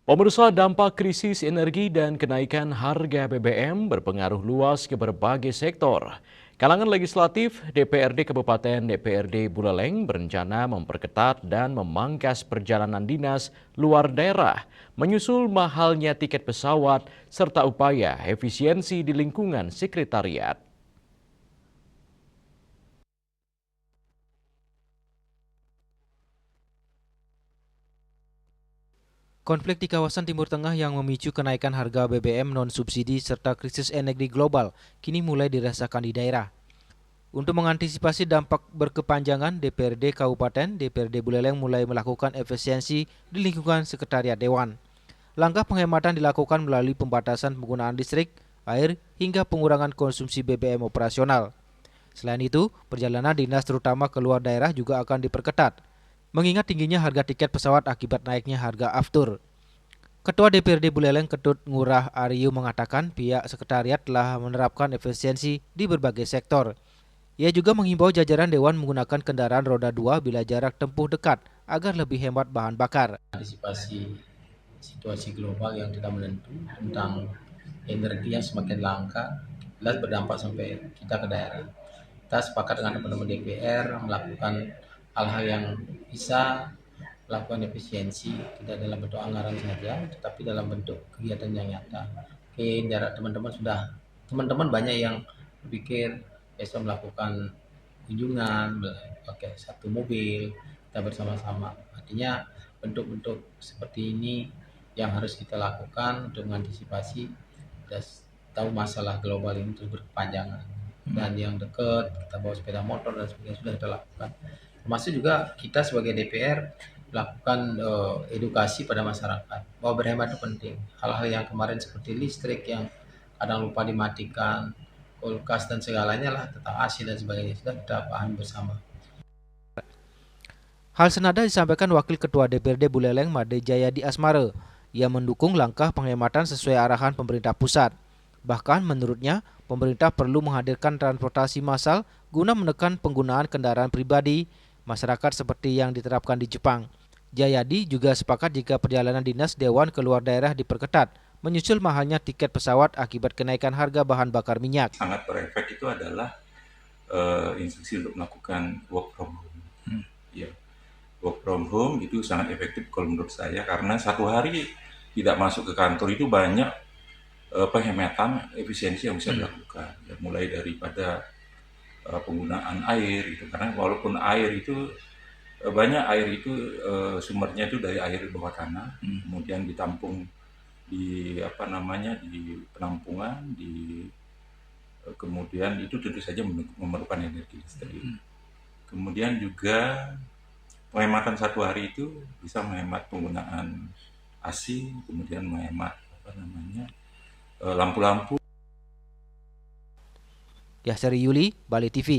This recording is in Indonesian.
Pemirsa, dampak krisis energi dan kenaikan harga BBM berpengaruh luas ke berbagai sektor. Kalangan legislatif, DPRD Kabupaten DPRD Buleleng berencana memperketat dan memangkas perjalanan dinas luar daerah, menyusul mahalnya tiket pesawat serta upaya efisiensi di lingkungan sekretariat. Konflik di kawasan Timur Tengah yang memicu kenaikan harga BBM non-subsidi serta krisis energi global kini mulai dirasakan di daerah. Untuk mengantisipasi dampak berkepanjangan, DPRD Kabupaten DPRD Buleleng mulai melakukan efisiensi di lingkungan sekretariat Dewan. Langkah penghematan dilakukan melalui pembatasan penggunaan listrik, air, hingga pengurangan konsumsi BBM operasional. Selain itu, perjalanan dinas terutama ke luar daerah juga akan diperketat, mengingat tingginya harga tiket pesawat akibat naiknya harga aftur. Ketua DPRD Buleleng Ketut Ngurah Aryu mengatakan pihak sekretariat telah menerapkan efisiensi di berbagai sektor. Ia juga menghimbau jajaran Dewan menggunakan kendaraan roda 2 bila jarak tempuh dekat agar lebih hemat bahan bakar. Antisipasi situasi global yang tidak menentu tentang energi yang semakin langka dan berdampak sampai kita ke daerah. Kita sepakat dengan teman-teman DPR melakukan hal-hal yang bisa melakukan efisiensi, tidak dalam bentuk anggaran saja, tetapi dalam bentuk kegiatan yang nyata. Oke, teman-teman banyak yang berpikir bisa melakukan kunjungan pakai satu mobil, kita bersama-sama. Artinya bentuk-bentuk seperti ini yang harus kita lakukan untuk mengantisipasi dan tahu masalah global ini terus berkepanjangan. Dan yang dekat kita bawa sepeda motor dan sebagainya sudah kita lakukan. Termasuk juga kita sebagai DPR melakukan edukasi pada masyarakat bahwa berhemat itu penting. Hal-hal yang kemarin seperti listrik yang kadang lupa dimatikan, kulkas dan segalanya lah tentang AC dan sebagainya sudah kita pahami bersama. Hal senada disampaikan Wakil Ketua DPRD Buleleng Made Jayadi Asmara. Ia mendukung langkah penghematan sesuai arahan pemerintah pusat. Bahkan menurutnya, pemerintah perlu menghadirkan transportasi massal guna menekan penggunaan kendaraan pribadi masyarakat seperti yang diterapkan di Jepang. Jayadi juga sepakat jika perjalanan dinas Dewan ke luar daerah diperketat, menyusul mahalnya tiket pesawat akibat kenaikan harga bahan bakar minyak. Sangat berefek itu adalah instruksi untuk melakukan work from home. Ya, work from home itu sangat efektif kalau menurut saya karena satu hari tidak masuk ke kantor itu banyak penghematan efisiensi yang bisa dilakukan. Ya, mulai daripada penggunaan air itu karena walaupun air itu banyak air itu sumbernya itu dari air bawah tanah, kemudian ditampung di apa namanya di penampungan di kemudian itu tentu saja memerlukan energi listrik. Kemudian juga penghematan satu hari itu bisa menghemat penggunaan AC, kemudian menghemat apa namanya lampu-lampu. Yasari Yuli, Bali TV.